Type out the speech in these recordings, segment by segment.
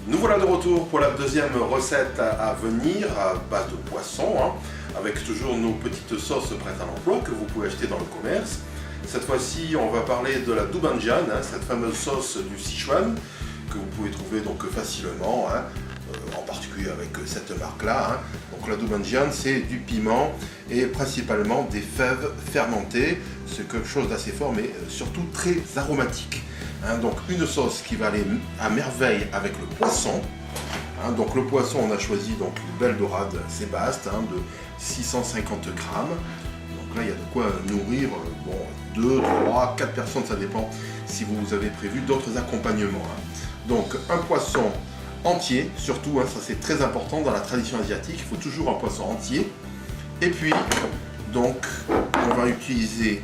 Nous voilà de retour pour la deuxième recette à venir à base de poisson, avec toujours nos petites sauces prêtes à l'emploi que vous pouvez acheter dans le commerce. Cette fois-ci, on va parler de la Doubanjian, cette fameuse sauce du Sichuan que vous pouvez trouver donc facilement, en particulier avec cette marque-là. Donc la Doubanjian, c'est du piment et principalement des fèves fermentées. C'est quelque chose d'assez fort, mais surtout très aromatique. Donc une sauce qui va aller à merveille avec le poisson. Donc le poisson, on a choisi donc une belle dorade sébaste de 650 grammes. Donc là, il y a de quoi nourrir 2, 3, 4 personnes, ça dépend si vous avez prévu d'autres accompagnements. Donc un poisson entier, surtout, ça c'est très important dans la tradition asiatique, il faut toujours un poisson entier. Et puis, donc, on va utiliser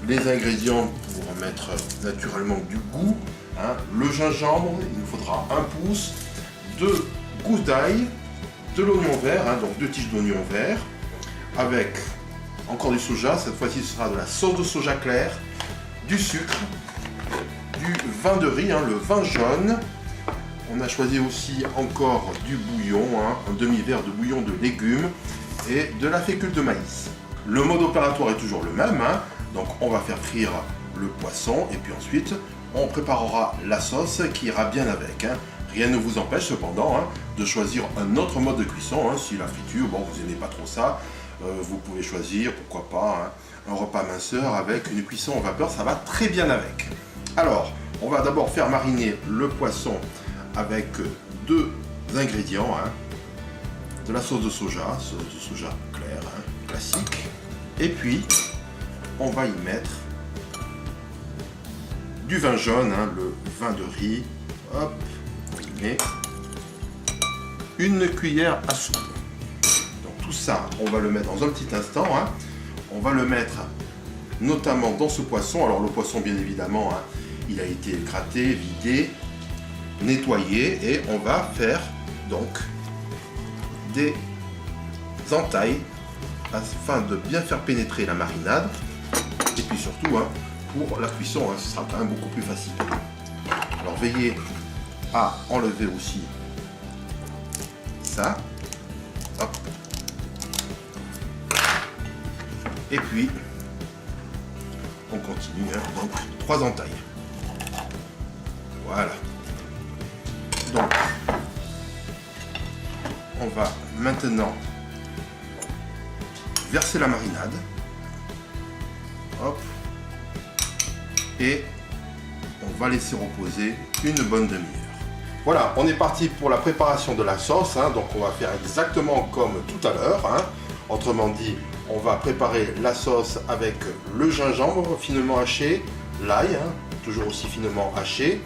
les ingrédients pour mettre naturellement du goût. Le gingembre, il nous faudra 1 pouce, 2 gousses d'ail, de l'oignon vert, donc 2 tiges d'oignon vert, avec encore du soja, cette fois-ci ce sera de la sauce de soja claire, du sucre, du vin de riz, le vin jaune. On a choisi aussi encore du bouillon, un demi-verre de bouillon de légumes et de la fécule de maïs. Le mode opératoire est toujours le même, donc on va faire frire le poisson et puis ensuite on préparera la sauce qui ira bien avec. Rien ne vous empêche cependant de choisir un autre mode de cuisson. Si la friture, vous n'aimez pas trop ça, vous pouvez choisir, pourquoi pas, un repas minceur avec une cuisson en vapeur, ça va très bien avec. Alors, on va d'abord faire mariner le poisson avec 2 ingrédients, de la sauce de soja claire, classique, et puis on va y mettre du vin jaune, le vin de riz, hop, et une cuillère à soupe. Donc tout ça, on va le mettre dans un petit instant. On va le mettre notamment dans ce poisson. Alors le poisson, bien évidemment, il a été gratté, vidé, nettoyé, et on va faire donc des entailles afin de bien faire pénétrer la marinade. Et puis surtout, pour la cuisson, ce sera quand même beaucoup plus facile. Alors veillez à enlever aussi ça. Hop. Et puis on continue, donc 3 entailles. Voilà. Donc on va maintenant verser la marinade. Hop. Et on va laisser reposer une bonne demi-heure. Voilà, on est parti pour la préparation de la sauce. Donc on va faire exactement comme tout à l'heure. Autrement dit, on va préparer la sauce avec le gingembre finement haché, l'ail, toujours aussi finement haché,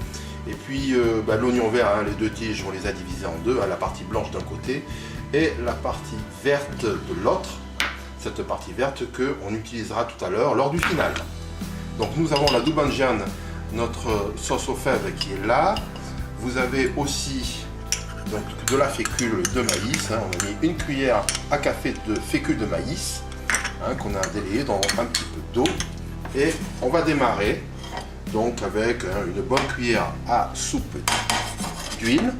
et puis l'oignon vert, les 2 tiges, on les a divisés en 2, la partie blanche d'un côté et la partie verte de l'autre. Cette partie verte qu'on utilisera tout à l'heure lors du final. Donc nous avons la Doubanjian, notre sauce aux fèves qui est là. Vous avez aussi donc, de la fécule de maïs. On a mis une cuillère à café de fécule de maïs qu'on a délayé dans un petit peu d'eau. Et on va démarrer donc avec une bonne cuillère à soupe d'huile.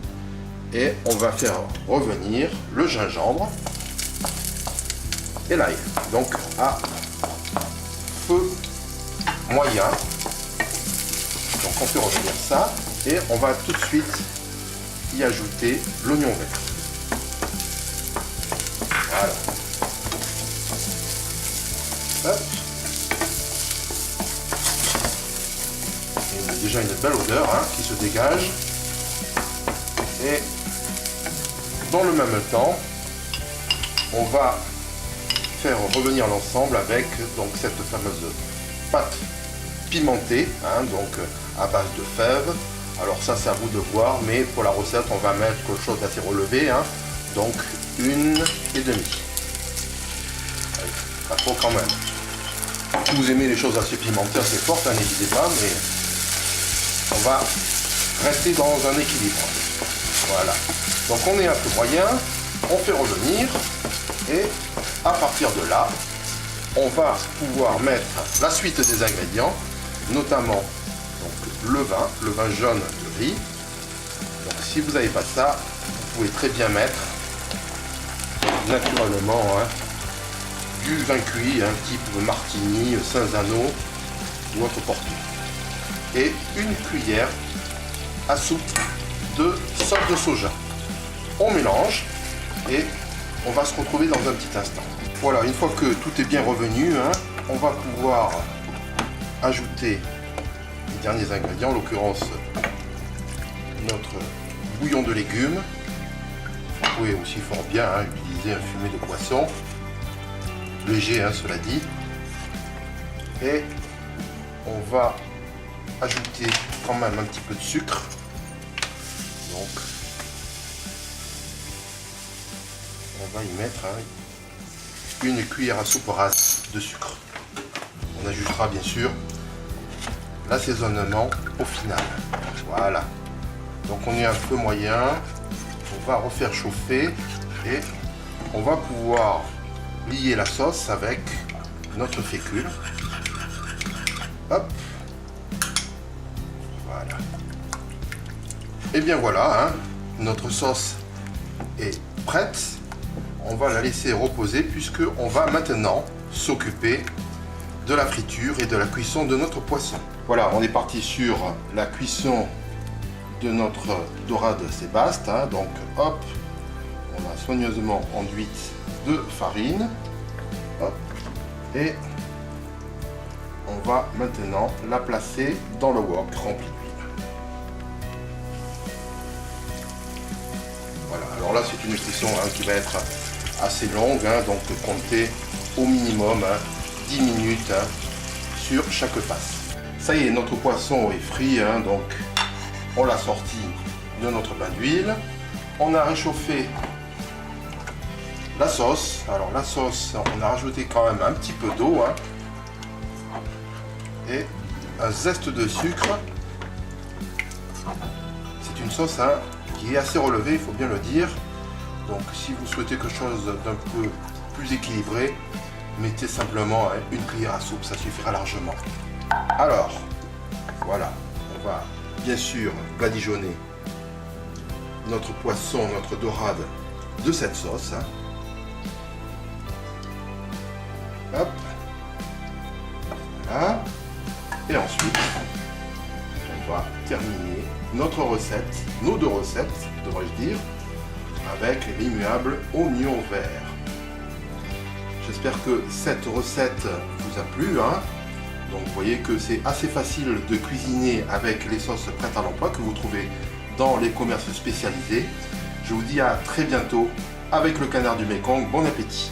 Et on va faire revenir le gingembre et l'ail. Donc à feu moyen. Donc on fait revenir ça et on va tout de suite y ajouter l'oignon vert. Voilà. Hop. Et on a déjà une belle odeur qui se dégage. Et dans le même temps, on va faire revenir l'ensemble avec donc cette fameuse pâte pimentée, donc à base de fèves. Alors ça c'est à vous de voir, mais pour la recette on va mettre quelque chose d'assez relevé, donc 1,5. Pas trop quand même. Si vous aimez les choses assez pimentées, assez fortes, n'hésitez pas, mais on va rester dans un équilibre. Voilà. Donc on est un peu moyen, on fait revenir et à partir de là, on va pouvoir mettre la suite des ingrédients, notamment donc, le vin jaune de riz. Donc si vous n'avez pas ça, vous pouvez très bien mettre naturellement du vin cuit, un type martini, Cinzano ou autre portée. Et une cuillère à soupe de sauce de soja. On mélange et on va se retrouver dans un petit instant. Voilà, une fois que tout est bien revenu, on va pouvoir ajouter les derniers ingrédients, en l'occurrence notre bouillon de légumes. Vous pouvez aussi fort bien utiliser un fumet de poisson, léger cela dit. Et on va ajouter quand même un petit peu de sucre. Donc on va y mettre une cuillère à soupe rase de sucre. On ajustera bien sûr l'assaisonnement au final. Voilà. Donc on est un peu moyen. On va refaire chauffer et on va pouvoir lier la sauce avec notre fécule. Hop. Voilà. Et bien voilà, notre sauce est prête. On va la laisser reposer puisque on va maintenant s'occuper de la friture et de la cuisson de notre poisson. Voilà, on est parti sur la cuisson de notre dorade sébaste. Donc hop, on a soigneusement enduite de farine. Hop, et on va maintenant la placer dans le wok rempli d'huile. Voilà, alors là c'est une cuisson qui va être assez longue, donc comptez au minimum 10 minutes sur chaque face. Ça y est, notre poisson est frit, donc on l'a sorti de notre bain d'huile. On a réchauffé la sauce. Alors la sauce, on a rajouté quand même un petit peu d'eau et un zeste de sucre. C'est une sauce qui est assez relevée, il faut bien le dire. Donc si vous souhaitez quelque chose d'un peu plus équilibré, mettez simplement une cuillère à soupe, ça suffira largement. Alors, voilà, on va bien sûr badigeonner notre poisson, notre dorade de cette sauce. Hop, voilà. Et ensuite, on va terminer notre recette, nos deux recettes, devrais-je dire, avec l'immuable oignon vert. J'espère que cette recette vous a plu. Donc vous voyez que c'est assez facile de cuisiner avec les sauces prêtes à l'emploi que vous trouvez dans les commerces spécialisés. Je vous dis à très bientôt avec le canard du Mékong. Bon appétit!